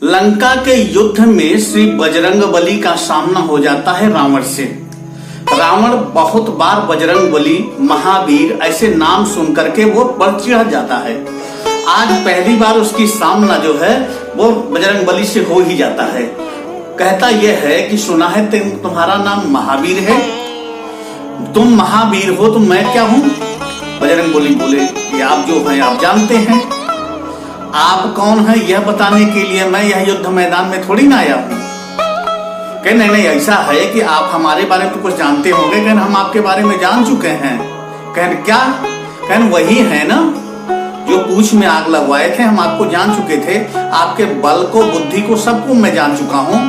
लंका के युद्ध में श्री बजरंगबली का सामना हो जाता है रावण से। रावण बहुत बार बजरंगबली, महावीर ऐसे नाम सुन करके वो बढ़ चढ़ जाता है। आज पहली बार उसकी सामना जो है वो बजरंगबली से हो ही जाता है। कहता यह है कि सुना है तुम्हारा नाम महावीर है, तुम महावीर हो तो मैं क्या हूं? बजरंगबली बोले कि आप जो हैं आप जानते हैं। आप कौन है यह बताने के लिए मैं यह युद्ध मैदान में थोड़ी ना आया हूं। कह नहीं ऐसा है कि आप हमारे बारे में तो कुछ जानते होंगे, कहन हम आपके बारे में जान चुके हैं। कहन क्या? कहन वही है ना जो पूछ में आग लगवाए थे, हम आपको जान चुके थे। आपके बल को, बुद्धि को, सबको मैं जान चुका हूं।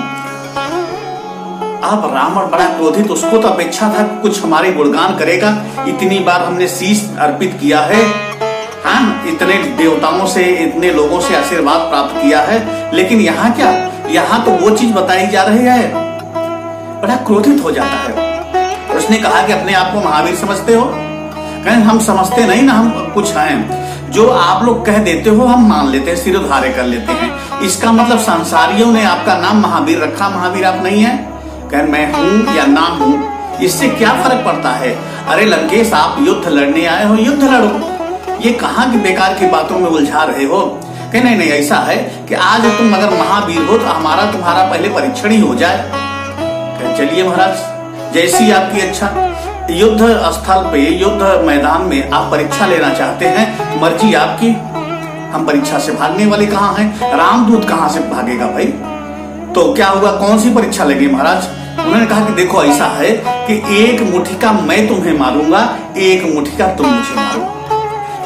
अब रावण बड़ा क्रोधित, उसको तो अपेक्षा था कुछ हमारे गुणगान करेगा। इतनी बार हमने शीश अर्पित किया है, हाँ, इतने देवताओं से, इतने लोगों से आशीर्वाद प्राप्त किया है, लेकिन यहाँ क्या? यहाँ तो वो चीज बताई जा रही है। बड़ा क्रोधित हो जाता है। उसने कहा कि अपने आप को महावीर समझते हो? कहें हम समझते नहीं ना, हम कुछ हैं। जो आप लोग कह देते हो हम मान लेते हैं, सिरोधार्य कर लेते हैं। इसका मतलब संसारियों ने आपका नाम महावीर रखा, महावीर आप नहीं है। कहें मैं हूं या ना हूं, इससे क्या फर्क पड़ता है? अरे लंकेश, आप युद्ध लड़ने आए हो, युद्ध लड़ो। ये कहां की बेकार की बातों में उलझा रहे हो? कि नहीं ऐसा है कि आज तुम अगर महावीर हो तो हमारा तुम्हारा पहले परीक्षण ही हो जाए। चलिए महाराज, जैसी आपकी इच्छा। युद्ध स्थल पे, युद्ध मैदान में आप परीक्षा लेना चाहते हैं, मर्जी आपकी। हम परीक्षा से भागने वाले कहाँ हैं? रामदूत कहाँ से भागेगा भाई? तो क्या हुआ, कौन सी परीक्षा लगी महाराज? उन्होंने कहा कि देखो ऐसा है कि एक मुठ्ठी मैं तुम्हें मारूंगा, एक मुठ्ठी तुम मुझे मारो,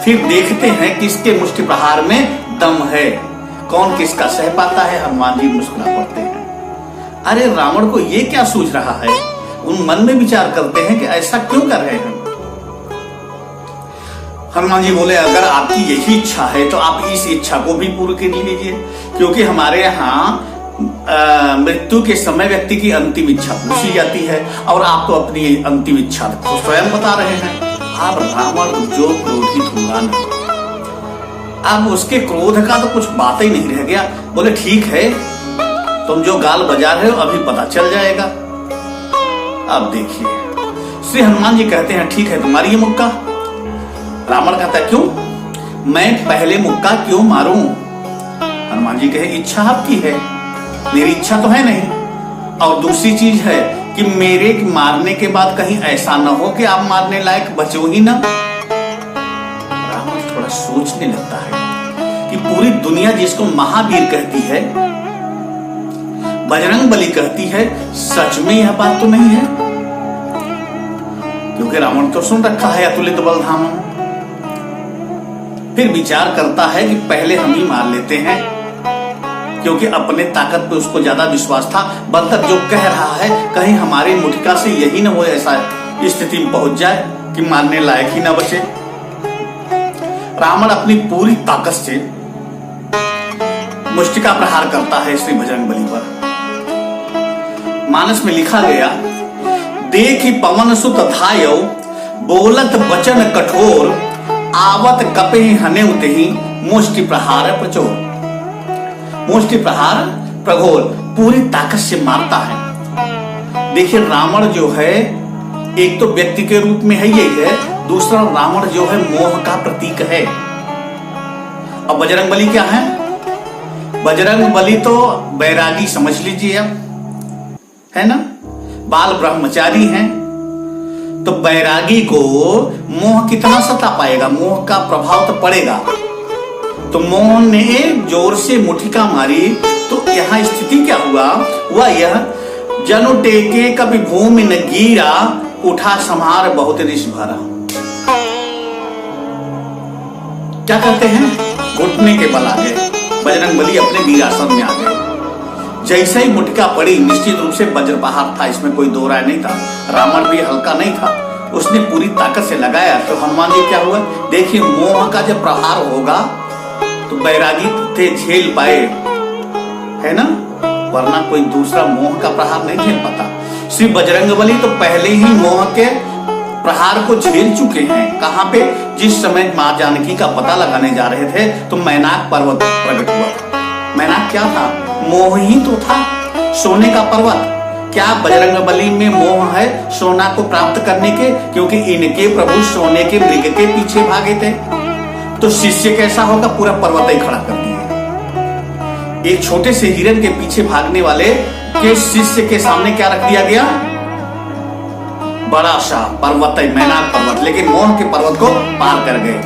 फिर देखते हैं किसके मुष्टि प्रहार में दम है, कौन किसका सह पाता है। हनुमान जी मुस्कुरा पड़ते हैं। अरे रावण को ये क्या सूझ रहा है? उन मन में विचार करते हैं कि ऐसा क्यों कर रहे हैं। हनुमान जी बोले अगर आपकी यही इच्छा है तो आप इस इच्छा को भी पूरी कर लीजिए, क्योंकि हमारे यहाँ मृत्यु के समय व्यक्ति की अंतिम इच्छा पूछी जाती है, और आप तो अपनी अंतिम इच्छा तो स्वयं बता रहे हैं। अब रावण जो क्रोधित हुआ ना, अब उसके क्रोध का तो कुछ बात ही नहीं रह गया। बोले ठीक है, तुम जो गाल बजा रहे हो अभी पता चल जाएगा। अब देखिए, श्री हनुमान जी कहते हैं ठीक है तुम्हारी ये मुक्का। रावण कहता है क्यों? मैं पहले मुक्का क्यों मारूं? हनुमान जी कहे इच्छा आपकी है, मेरी इच्छा तो है नहीं। और दूसरी चीज है कि मेरे मारने के बाद कहीं ऐसा ना हो कि आप मारने लायक बचो ही ना। रावण थोड़ा सोचने लगता है कि पूरी दुनिया जिसको महावीर कहती है, बजरंगबली कहती है, सच में यह बात तो नहीं है? क्योंकि रावण तो सुन रखा है अतुलित बलधामम। फिर विचार करता है कि पहले हम ही मार लेते हैं, क्योंकि अपने ताकत पे उसको ज्यादा विश्वास था। बलतक जो कह रहा है कहीं हमारी मुठ्ठी से यही ना हो ऐसा स्थिति में पहुंच जाए कि मारने लायक ही ना बचे। रावण अपनी पूरी ताकत से मुष्टिका प्रहार करता है श्री बजरंगबली पर। मानस में लिखा गया, देखी पवन सुत धायौ, बोलत वचन कठोर, आवत कपे हने उतहि, मुष्टि प्रहार प्रचोर। मुष्टि प्रहार प्रघोर, पूरी ताकत से मारता है। देखिए रावण जो है एक तो व्यक्ति के रूप में है यही है, दूसरा रावण जो है मोह का प्रतीक है। अब बजरंगबली क्या है? बजरंगबली तो बैरागी समझ लीजिए अब, है ना, बाल ब्रह्मचारी हैं। तो बैरागी को मोह कितना सता पाएगा? मोह का प्रभाव तो पड़ेगा। तो मोह ने जोर से मुठिका मारी तो यहाँ स्थिति क्या हुआ यह, जनु टेके कभी भूमि न गिरा, उठा समार बहुत रिश भरा। क्या कहते हैं? घुटने के बल आ गए, बजरंगबली अपने वीरासन में आ गए। जैसे ही मुठिका पड़ी, निश्चित रूप से वज्रप्रहार था, इसमें कोई दो राय नहीं था। रावण भी हल्का नहीं था, उसने पूरी ताकत से लगाया। तो हनुमान जी क्या हुआ? देखिए मोह का जब प्रहार होगा तो बैरागी थे झेल पाए, है ना, वरना कोई दूसरा मोह का प्रहार नहीं झेल पाता। श्री बजरंगबली तो पहले ही मोह के प्रहार को झेल चुके हैं। कहां पे? जिस समय मां जानकी का पता लगाने जा रहे थे तो मैनाक पर्वत प्रकट हुआ था। मैनाक क्या था? मोह ही तो था, सोने का पर्वत। क्या बजरंगबली में मोह है सोना को प्राप्त करने के? क्योंकि इनके प्रभु सोने के मृग के पीछे भागे थे। तो शिष्य कैसा होगा? पूरा पर्वत ही खड़ा कर दिया। एक छोटे से हिरन के पीछे भागने वाले के शिष्य के सामने क्या रख दिया गया? बड़ा सा पर्वत है, मैनाक पर्वत। लेकिन मोह के पर्वत को पार कर गए।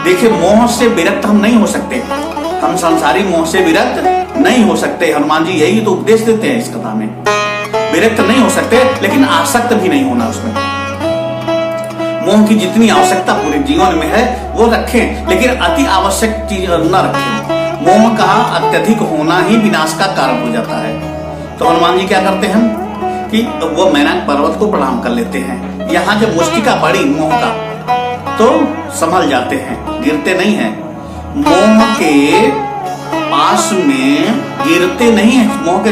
देखिए, मोह से विरक्त हम नहीं हो सकते, हम संसारी मोह से विरक्त नहीं हो सकते। हनुमान जी यही तो उपदेश देते हैं इस कथा में। विरक्त नहीं हो सकते, लेकिन आसक्त भी नहीं होना उसमें। मोह की जितनी आवश्यकता पूरे जीवन में है वो रखें, लेकिन अति आवश्यक चीज न रखें। मोह का अत्यधिक होना ही विनाश का कारण हो जाता है। तो हनुमान जी क्या करते हैं कि वो मैनाक पर्वत को प्रणाम कर लेते हैं। यहाँ जब मुष्टिका पड़ी मोह का तो संभल जाते हैं, गिरते नहीं हैं। मोह के पास में गिरते नहीं है, मोह के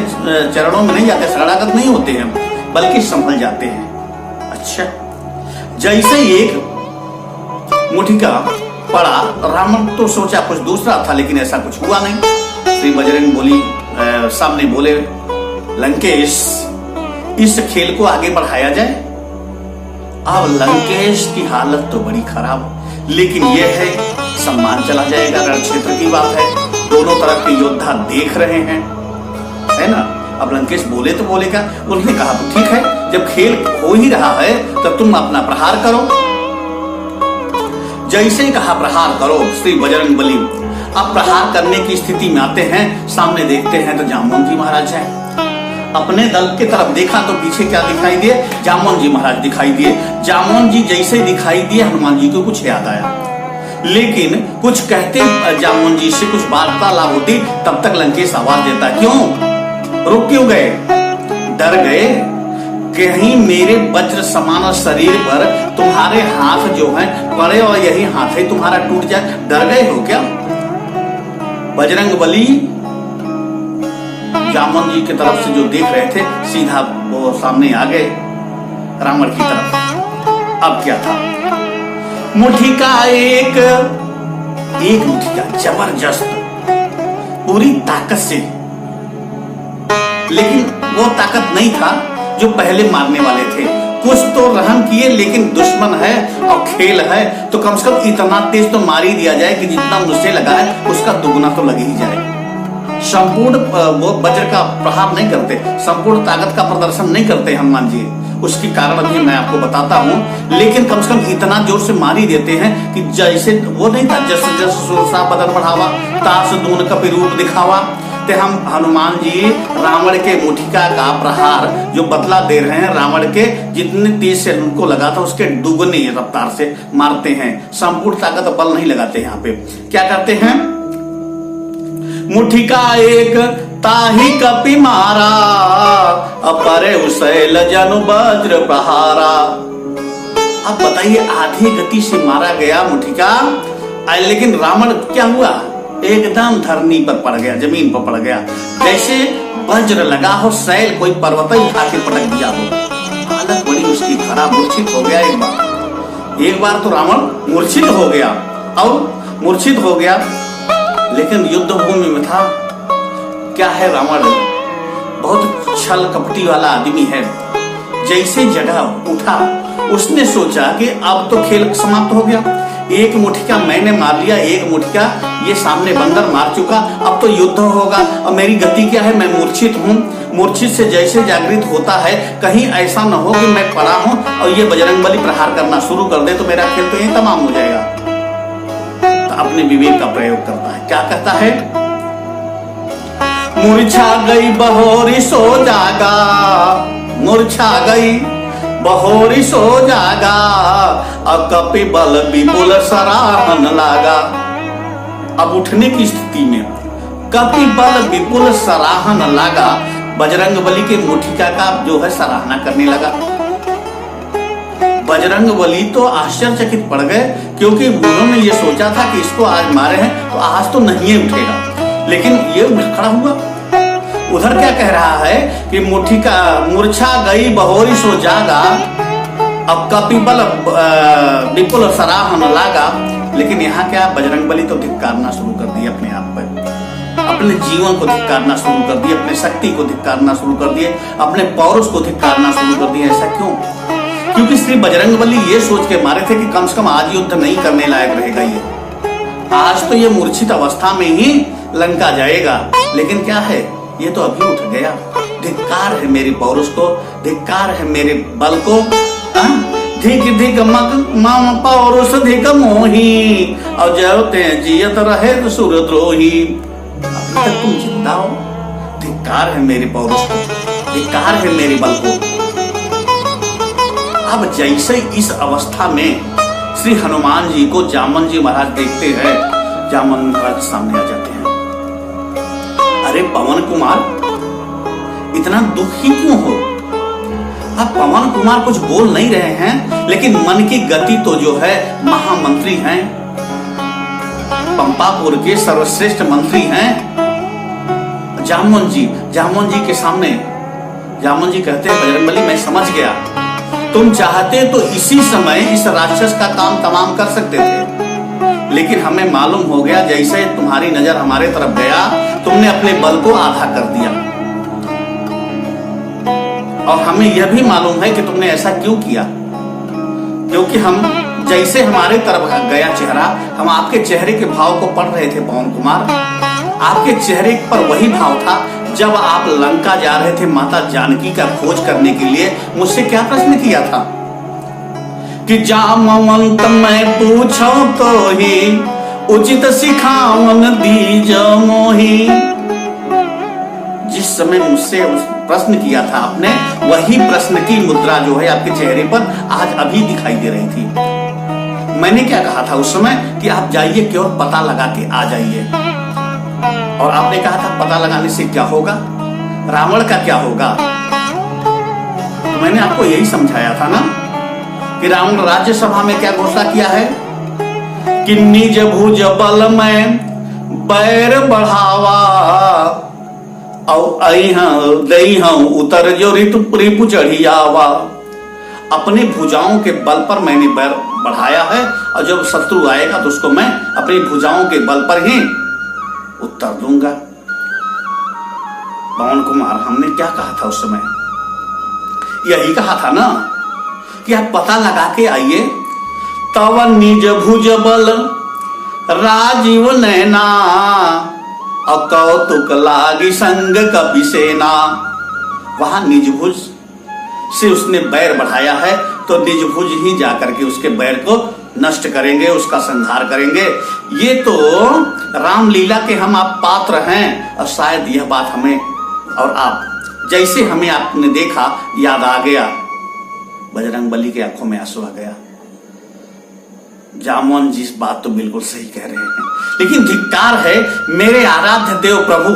चरणों में नहीं जाते, शरणागत नहीं होते हैं, बल्कि संभल जाते हैं। अच्छा, जैसे एक मुठिका पड़ा, रावण तो सोचा कुछ दूसरा था, लेकिन ऐसा कुछ हुआ नहीं। श्री बजरंगबली सामने बोले, लंकेश, इस खेल को आगे बढ़ाया जाए। अब लंकेश की हालत तो बड़ी खराब, लेकिन यह है सम्मान चला जाएगा, रण क्षेत्र की बात है, दोनों तरफ के योद्धा देख रहे हैं, है ना। अब लंकेश बोले तो बोलेगा। उन्होंने कहा तो ठीक है, जब खेल हो ही रहा है तो तुम अपना प्रहार करो। जैसे ही कहा प्रहार करो, श्री बजरंगबली अब प्रहार करने की स्थिति में आते हैं। सामने देखते हैं तो जामवंत जी महाराज हैं। अपने दल की तरफ देखा तो पीछे क्या दिखाई दिए? जामवंत जी महाराज दिखाई दिए। जामवंत जी जैसे दिखाई दिए, हनुमान जी को कुछ याद आया, लेकिन कुछ कहते जामवंत जी से कुछ वार्तालाप होती, तब तक लंकेश आवाज देता, क्यों रुक क्यों गए? डर गए? कहीं मेरे वज्र समान शरीर पर तुम्हारे हाथ जो हैं पड़े और यही हाथ है तुम्हारा टूट जाए, डर गए हो क्या? बजरंगबली जामवंत जी की तरफ से जो देख रहे थे, सीधा वो सामने आ गए रावण की तरफ। अब क्या था? मुठिका एक मुठिका जबरदस्त, पूरी ताकत से, लेकिन वो ताकत नहीं था जो पहले मारने वाले थे। कुछ तो रहम किए, लेकिन दुश्मन है और खेल है तो कम से कम इतना तेज तो मार ही दिया जाए कि जितना मुझसे लगा है उसका दुगुना तो लग ही जाए। संपूर्ण वो वज्र का प्रहार नहीं करते, संपूर्ण ताकत का प्रदर्शन नहीं करते हनुमान जी। उसकी कारण अभी मैं आपको बताता हूँ, लेकिन कम से कम इतना जोर से मार ही देते हैं कि जैसे वो नहीं था, जस जस सुरसा बदन बढ़ावा, तास दून कपि रूप दिखावा। ते हम हनुमान जी रावण के मुठिका का प्रहार जो बदला दे रहे हैं, रावण के जितने तेज से उनको लगा था उसके दुगनी रफ्तार से मारते हैं। संपूर्ण ताकत बल नहीं लगाते। यहाँ पे क्या करते हैं? मुठिका एक ताही कपि मारा, अपरे उशैल जनु वज्र प्रहारा। अब बताइए, आधी गति से मारा गया मुठिका, लेकिन रावण क्या हुआ? एकदम धरनी पर पड़ गया, जमीन पर पड़ गया, जैसे वज्र लगा हो, शैल कोई पर्वत उठा के पटक दिया हो। हालत बड़ी उसकी खराब, मूर्छित हो गया। एक बार तो रावण मूर्छित हो गया, और मूर्छित हो गया, लेकिन युद्ध भूमि में था। क्या है रावण? बहुत छल कपटी वाला आदमी है। जैसे जगह उठा, उसने सोचा कि अब तो खेल समाप्त हो गया। एक मुठिका मैंने मार लिया, एक मुठिका ये सामने बंदर मार चुका, अब तो युद्ध होगा। और मेरी गति क्या है? मैं मूर्छित हूँ। मूर्छित से जैसे जागृत होता है, कहीं ऐसा न हो कि मैं पड़ा हूँ और ये बजरंगबली प्रहार करना शुरू कर दे तो मेरा खेल तो यही तमाम हो जाएगा। तो अपने विवेक का प्रयोग करता है। क्या कहता है? मूर्छा गई बहोरी सो जागा, मूर्छा गई बहोरी सो जागा, अब कपि बल विपुल सराहन लागा। अब उठने की स्थिति में कपि बल विपुल सराहन लागा, बजरंगबली के मुठिका का जो है सराहना करने लगा। बजरंगबली तो आश्चर्यचकित पड़ गए, क्योंकि उन्होंने ये सोचा था कि इसको आज मारे हैं तो आज तो नहीं उठेगा, लेकिन ये उठ खड़ा हुआ। उधर क्या कह रहा है कि मुठिका मूर्छा गई बहोरी सो जागा, अब कपि बल विपुल सराहन लागा। लेकिन यहाँ क्या, बजरंगबली तो धिक्कारना शुरू कर दिया अपने आप पर। अपने जीवन को धिक्कारना शुरू कर दिए, अपने शक्ति को धिक्कारना शुरू कर दिए, अपने पौरुष को धिक्कारना शुरू कर दिए। ऐसा क्यों? क्योंकि श्री बजरंगबली ये सोच के मारे थे कि कम से कम आज युद्ध नहीं करने लायक रहेगा ये, आज तो ये मूर्छित अवस्था में ही लंका जाएगा। लेकिन क्या है, ये तो अभी उठ गया। धिक्कार है मेरे पौरुष को, धिक्कार है मेरे बल को। धिक धिक मम पौरुष धिक मोही, और जयते जियत रहे सुरद्रोही। अभी तक तुम जिंदा हो, धिक्कार है मेरे पौरुष को, धिक्कार है मेरे बल को। अब जैसे इस अवस्था में श्री हनुमान जी को जामन जी महाराज देखते हैं, जामन महाराज सामने आ जाते हैं। अरे पवन कुमार, इतना दुखी क्यों हो? अब पवन कुमार कुछ बोल नहीं रहे हैं, लेकिन मन की गति तो जो है महामंत्री हैं, पंपापुर के सर्वश्रेष्ठ मंत्री हैं जामन जी के सामने जामन जी कहते हैं, बजरंगबली मैं समझ गया, तुम चाहते तो इसी समय इस राक्षस का काम तमाम कर सकते थे, लेकिन हमें मालूम हो गया जैसे तुम्हारी नजर हमारे तरफ गया, तुमने अपने बल को आधा कर दिया। और हमें यह भी मालूम है कि तुमने ऐसा क्यों किया, क्योंकि हम जैसे हमारे तरफ गया चेहरा, हम आपके चेहरे के भाव को पढ़ रहे थे पवन कुमार। आपके चेहरे पर वही भाव था जब आप लंका जा रहे थे माता जानकी का खोज करने के लिए। मुझसे क्या प्रश्न किया था कि जामवंत मैं पूछो तो ही, उचित सिखावन दीज मोही। जिस समय मुझसे प्रश्न किया था आपने, वही प्रश्न की मुद्रा जो है आपके चेहरे पर आज अभी दिखाई दे रही थी। मैंने क्या कहा था उस समय कि आप जाइए केवल पता लगा के आ जाइए, और आपने कहा था पता लगाने से क्या होगा, रावण का क्या होगा। तो मैंने आपको यही समझाया था ना कि रावण राज्यसभा में क्या घोषणा किया है कि निज भुज बल में बैर बढ़ावा, और उतर जो रिपु चढ़ियावा। अपने भुजाओं के बल पर मैंने बैर बढ़ाया है, और जब शत्रु आएगा तो उसको मैं अपनी भुजाओं के बल पर ही उत्तर दूंगा। पवन कुमार, हमने क्या कहा था उस समय? यही कहा था ना कि आप पता लगा के आइए। तव निज भुज बल राजीव नैना, और कौतुक लागी संग कपि सेना। वहां निज भुज से उसने बैर बढ़ाया है, तो निज भुज ही जाकर के उसके बैर को नष्ट करेंगे, उसका संहार करेंगे। ये तो रामलीला के हम आप पात्र हैं, और शायद यह बात हमें और आप जैसे हमें आपने देखा याद आ गया। बजरंगबली के आंखों में आंसू आ गया। जामवन जी इस बात तो बिल्कुल सही कह रहे हैं, लेकिन धिक्कार है, मेरे आराध्य देव प्रभु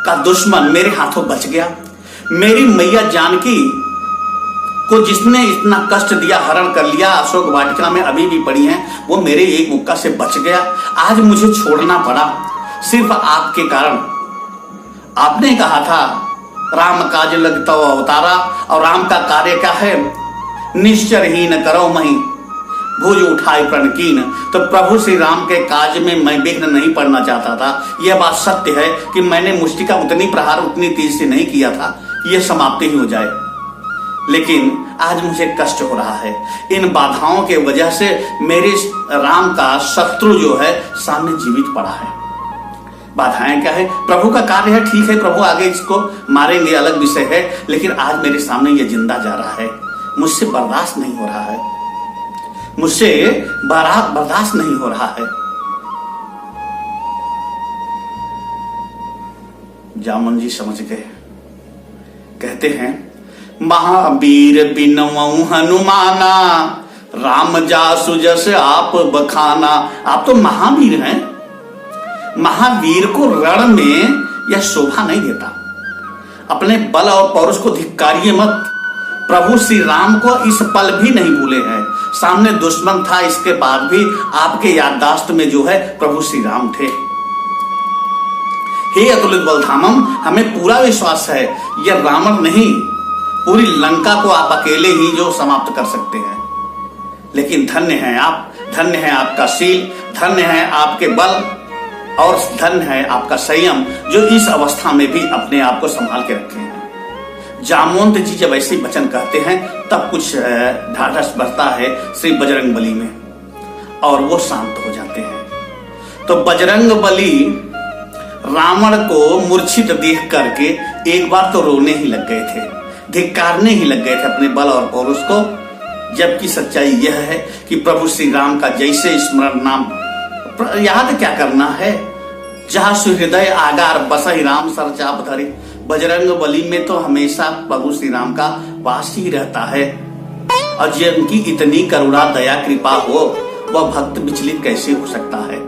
का दुश्मन मेरे हाथों बच गया। मेरी मैया जानकी को जिसने इतना कष्ट दिया, हरण कर लिया, अशोक वाटिका में अभी भी पड़ी हैं, वो मेरे एक मुक्का से बच गया। आज मुझे छोड़ना पड़ा सिर्फ आपके कारण। आपने कहा था राम काज लगता अवतारा, और राम का कार्य क्या है, निश्चरहीन करो मही भुज उठाए प्रणकीन। तो प्रभु श्री राम के काज में मैं विघ्न नहीं पड़ना चाहता था। यह बात सत्य है कि मैंने मुष्टिका उतनी प्रहार उतनी तेज से नहीं किया था कि यह समाप्ति ही हो जाए, लेकिन आज मुझे कष्ट हो रहा है। इन बाधाओं के वजह से मेरे राम का शत्रु जो है सामने जीवित पड़ा है। बाधाएं क्या है? प्रभु का कार्य है, ठीक है, प्रभु आगे इसको मारेंगे, अलग विषय है, लेकिन आज मेरे सामने ये जिंदा जा रहा है। मुझसे बर्दाश्त नहीं हो रहा है, मुझसे बर्दाश्त नहीं हो रहा है। जामन जी समझ गए, कहते हैं महावीर बिनवऊ हनुमाना, राम जासु जस आप बखाना। आप तो महावीर हैं, महावीर को रण में यह शोभा नहीं देता। अपने बल और पौरुष को धिक्कारिए मत। प्रभु श्री राम को इस पल भी नहीं भूले हैं। सामने दुश्मन था, इसके बाद भी आपके याददाश्त में जो है प्रभु श्री राम थे। हे अतुलित बलधामम, हमें पूरा विश्वास है यह रावण नहीं, पूरी लंका को आप अकेले ही जो समाप्त कर सकते हैं। लेकिन धन्य हैं आप, धन्य है आपका शील, धन्य है आपके बल, और धन है आपका संयम, जो इस अवस्था में भी अपने आप को संभाल के रखे हैं। जामवंत जी जब ऐसे वचन कहते हैं तब कुछ ढाढ़स बढ़ता है श्री बजरंगबली में और वो शांत हो जाते हैं। तो बजरंगबली रावण को मूर्छित देख करके एक बार तो रोने ही लग गए थे, धिक्कारने ही लग गए थे अपने बल और पौरुष को, जबकि सच्चाई यह है कि प्रभु श्री राम का जैसे स्मरण नाम याद क्या करना है, जहां सुहृदय आगार बसहि राम सर चाप धरे। बजरंगबली में तो हमेशा प्रभु श्री राम का वास ही रहता है, और जिनकी इतनी करुणा दया कृपा हो वह भक्त विचलित कैसे हो सकता है।